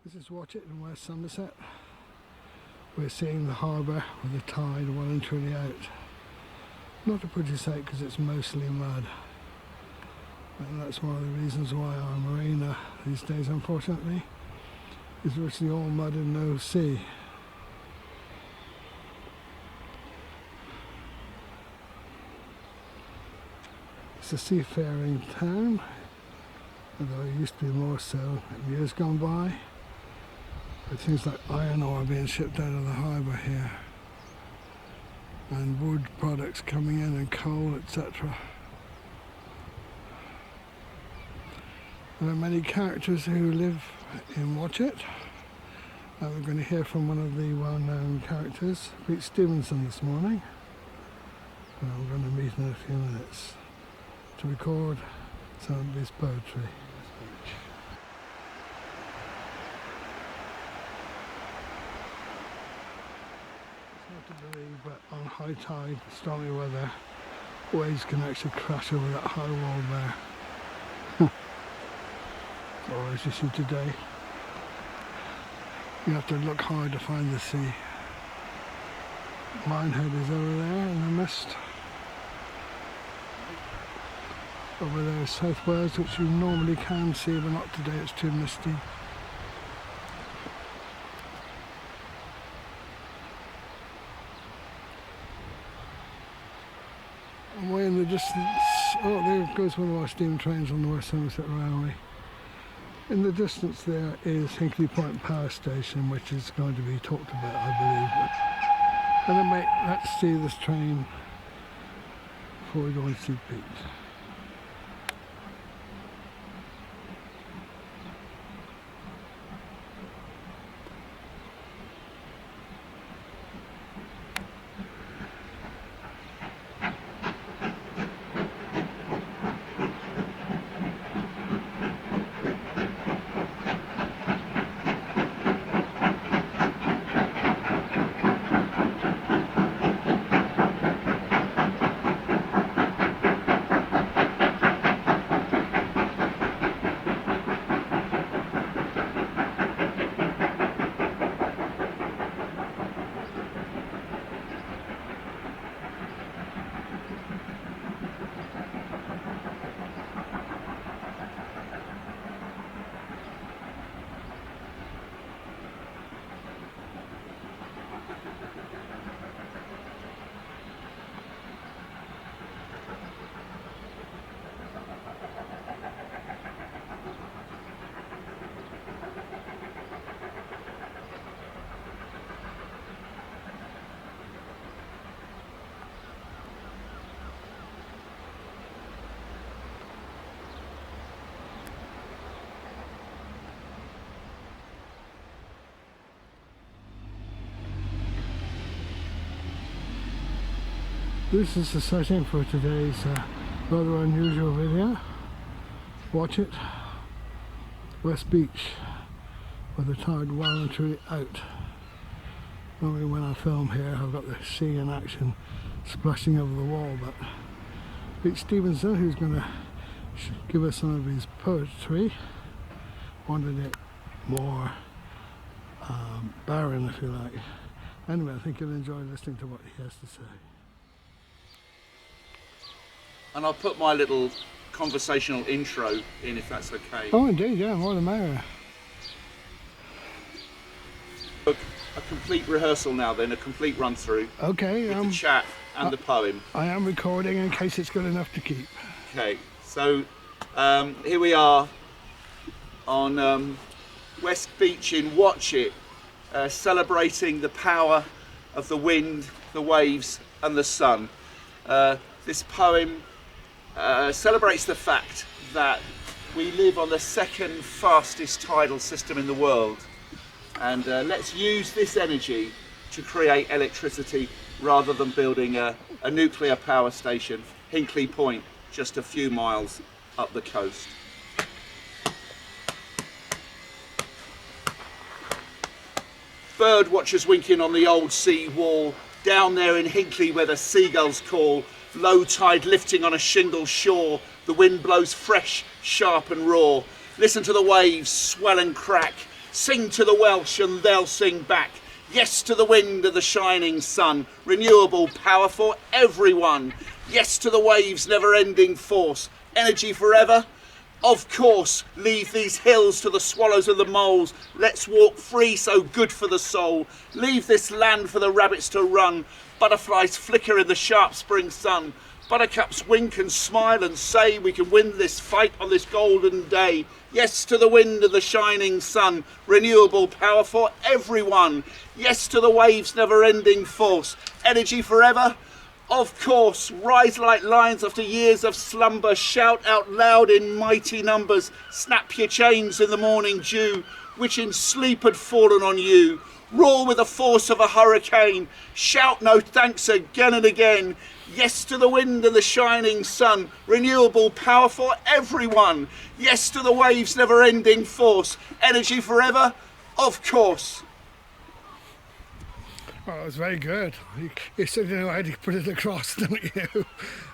This is Watchet in West Somerset. We're seeing the harbour with the tide well and truly out. Not a pretty sight because it's mostly mud. And that's one of the reasons why our marina these days, unfortunately, is virtually all mud and no sea. It's a seafaring town, although it used to be more so in years gone by. But things like iron ore being shipped out of the harbour here, and wood products coming in, and coal, etc. There are many characters who live in Watchet. We're going to hear from one of the well-known characters, Stevenson, this morning. And I'm going to meet in a few minutes to record some of his poetry. To believe, but on high tide, stormy weather, waves can actually crash over that high wall there. Or as you see today, you have to look hard to find the sea. Minehead is over there in the mist. Over there is South Wales, which you normally can see, but not today, it's too misty. And way in the distance, oh, there goes one of our steam trains on the West Somerset Railway. In the distance there is Hinkley Point Power Station, which is going to be talked about, I believe. And then let's see this train before we go and see Pete. This is the setting for today's rather unusual video. Watchet, West Beach, with the tide well and truly out. Normally when I film here I've got the sea in action splashing over the wall, but Pete Stevenson, who's going to give us some of his poetry, wanted it more barren, if you like. Anyway, I think you'll enjoy listening to what he has to say. And I'll put my little conversational intro in, if that's okay. Oh, indeed, yeah, more the merrier. A complete rehearsal now then, a complete run through. Okay. With the chat and the poem. I am recording in case it's good enough to keep. Okay, so here we are on West Beach in Watchet, celebrating the power of the wind, the waves and the sun. This poem celebrates the fact that we live on the second fastest tidal system in the world, and let's use this energy to create electricity rather than building a nuclear power station, Hinkley Point, just a few miles up the coast. Bird watchers winking on the old sea wall, down there in Hinkley where the seagulls call, low tide lifting on a shingle shore, the wind blows fresh, sharp and raw. Listen to the waves swell and crack, Sing to the Welsh and they'll sing back. Yes to the wind and the shining sun, renewable power for everyone. Yes to the waves' never-ending force, energy forever. Of course, leave these hills to the swallows and the moles. Let's walk free, so good for the soul. Leave this land for the rabbits to run. Butterflies flicker in the sharp spring sun. Buttercups wink and smile and say we can win this fight on this golden day. Yes to the wind and the shining sun, renewable power for everyone. Yes to the waves' never-ending force, energy forever. Of course, rise like lions after years of slumber, shout out loud in mighty numbers, snap your chains in the morning dew, which in sleep had fallen on you. Roar with the force of a hurricane, shout no thanks again and again. Yes to the wind and the shining sun, renewable power for everyone. Yes to the waves' never-ending force, energy forever, of course. Oh, it was very good. You said you know how to put it across, don't you?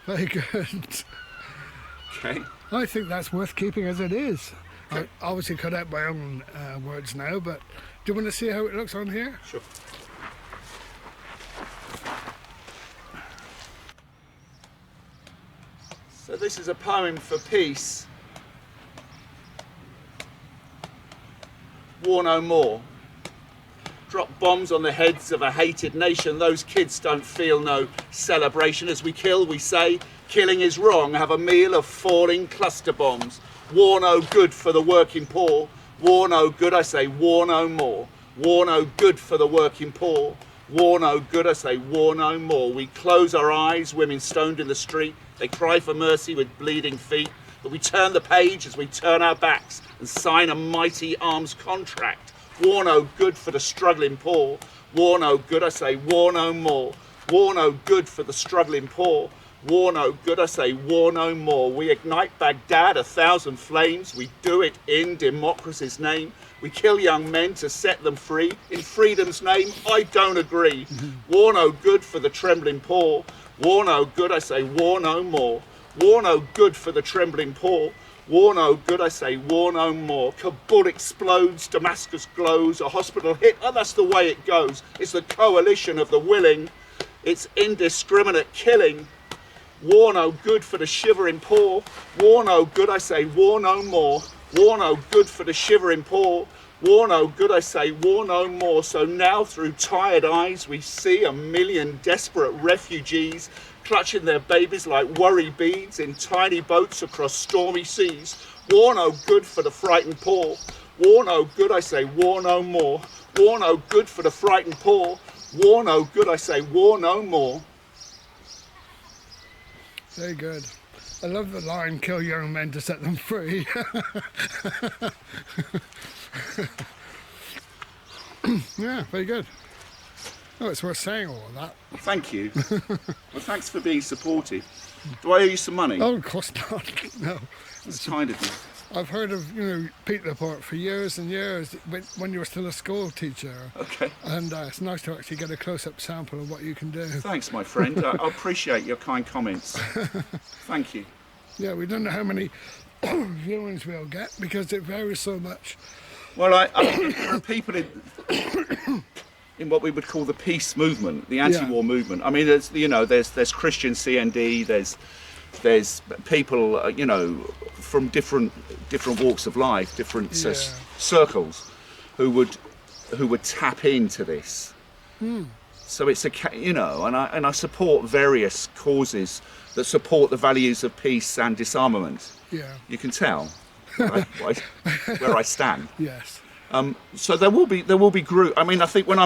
Very good. Okay. I think that's worth keeping as it is. Okay. I obviously cut out my own words now, but do you want to see how it looks on here? Sure. So this is a poem for peace. War no more. Drop bombs on the heads of a hated nation. Those kids don't feel no celebration. As we kill, we say, killing is wrong. Have a meal of falling cluster bombs. War no good for the working poor. War no good, I say, war no more. War no good for the working poor. War no good, I say, war no more. We close our eyes, women stoned in the street. They cry for mercy with bleeding feet. But we turn the page as we turn our backs and sign a mighty arms contract. War no good for the struggling poor. War no good, I say, war no more. War no good for the struggling poor. War no good, I say, war no more. We ignite Baghdad 1,000 flames. We do it in democracy's name. We kill young men to set them free. In freedom's name, I don't agree. War no good for the trembling poor. War no good, I say, war no more. War no good for the trembling poor. War no good, I say, war no more. Kabul explodes, Damascus glows, a hospital hit, oh, that's the way it goes. It's the coalition of the willing. It's indiscriminate killing. War no good for the shivering poor. War no good, I say, war no more. War no good for the shivering poor. War no good, I say, war no more. So now through tired eyes we see 1 million desperate refugees clutching their babies like worry beads in tiny boats across stormy seas. War no good for the frightened poor. War no good, I say, war no more. War no good for the frightened poor. War no good, I say, war no more. Very good. I love the line, kill young men to set them free. Yeah, very good. Oh, it's worth saying all of that. Thank you. Well, thanks for being supportive. Do I owe you some money? Oh, of course not. No. That's kind of you. I've heard of, Pete Laporte for years and years when you were still a school teacher. Okay. And it's nice to actually get a close-up sample of what you can do. Thanks, my friend. I appreciate your kind comments. Thank you. Yeah, we don't know how many viewings we'll get because it varies so much. Well, there are people in what we would call the peace movement, the anti-war movement. I mean, there's Christian CND, there's people, from different walks of life, different circles, who would tap into this. So it's and I support various causes that support the values of peace and disarmament. Yeah, you can tell where I stand. Yes. So there will be group. I mean, I think when I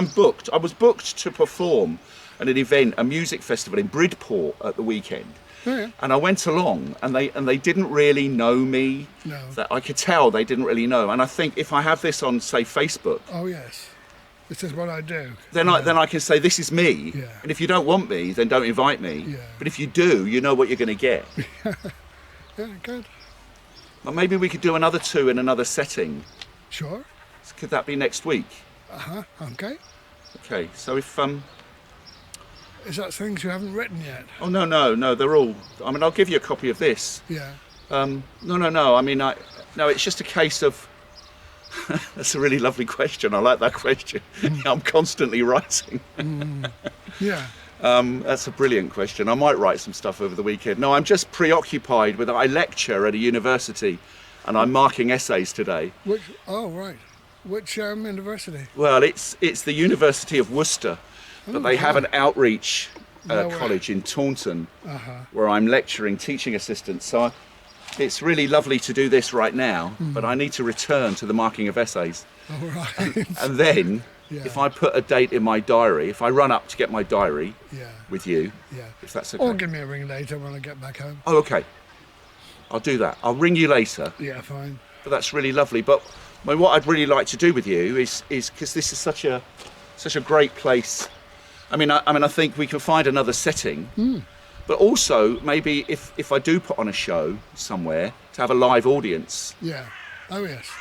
was booked to perform at an event, a music festival in Bridport at the weekend. Oh, yeah. And I went along, and they didn't really know me. No. That I could tell they didn't really know. And I think if I have this on, say, Facebook. Oh yes, this is what I do. Then I can say this is me. Yeah. And if you don't want me, then don't invite me. Yeah. But if you do, you know what you're going to get. Yeah, good. Well, maybe we could do another 2 in another setting. Sure. Could that be next week? Okay. Okay. So if Is that things you haven't written yet? Oh no, they're all. I mean, I'll give you a copy of this. Yeah. No. I mean, no. It's just a case of That's a really lovely question. I like that question. I'm constantly writing. Yeah. That's a brilliant question. I might write some stuff over the weekend. No, I'm just preoccupied with, I lecture at a university and I'm marking essays today. Oh, right. Which university? Well, it's the University of Worcester, but they have an outreach college in Taunton where I'm lecturing teaching assistants. So it's really lovely to do this right now, but I need to return to the marking of essays. Oh, right. And then, if I put a date in my diary, if I run up to get my diary with you, if that's okay. Or give me a ring later when I get back home. Oh, okay. I'll do that. I'll ring you later. Yeah, fine. But that's really lovely. But what I'd really like to do with you is because this is such a great place. I mean, I think we can find another setting. But also, maybe if I do put on a show somewhere, to have a live audience. Yeah. Oh, yes.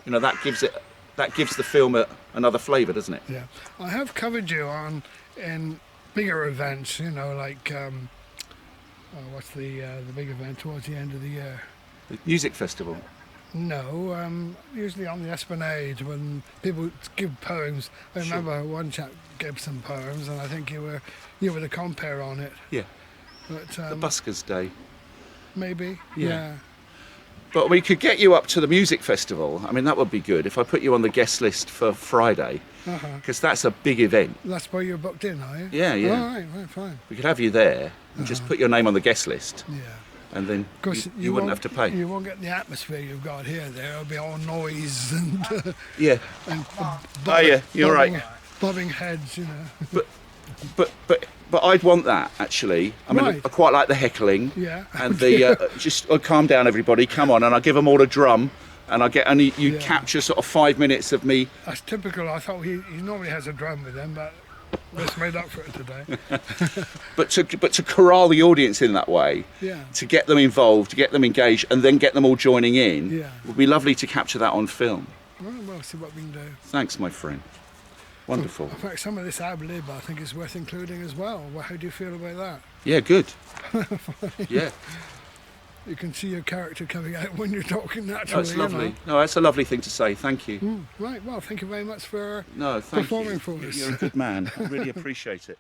You know, that gives the film another flavour, doesn't it? Yeah. I have covered you in bigger events, you know, like, what's the big event towards the end of the year? The music festival. No, usually on the Esplanade when people give poems. I remember one chap gave some poems, and I think you were the compere on it. Yeah. But, the Buskers' Day. Maybe. Yeah. But we could get you up to the music festival. I mean, that would be good if I put you on the guest list for Friday, because that's a big event. That's where you're booked in, are you? Yeah. Oh, right, fine. We could have you there and just put your name on the guest list. Yeah. And then you wouldn't have to pay. You won't get the atmosphere you've got here. There'll be all noise and yeah. And you're right. Bobbing heads, you know. But I'd want that actually. I mean, I quite like the heckling. Yeah. And the just calm down, everybody. Come on, and I give them all a drum, and you capture sort of 5 minutes of me. That's typical. I thought he normally has a drum with him, but. Let's made up for it today. but to corral the audience in that way, to get them involved, to get them engaged, and then get them all joining in, would be lovely to capture that on film. Well, we'll see what we can do. Thanks, my friend. Wonderful. In fact, some of this ad lib I think is worth including as well. How do you feel about that? Yeah, good. Yeah. You can see your character coming out when you're talking naturally. That's lovely. You know? No, that's a lovely thing to say. Thank you. Right. Well, thank you very much for performing for us. You're a good man. I really appreciate it.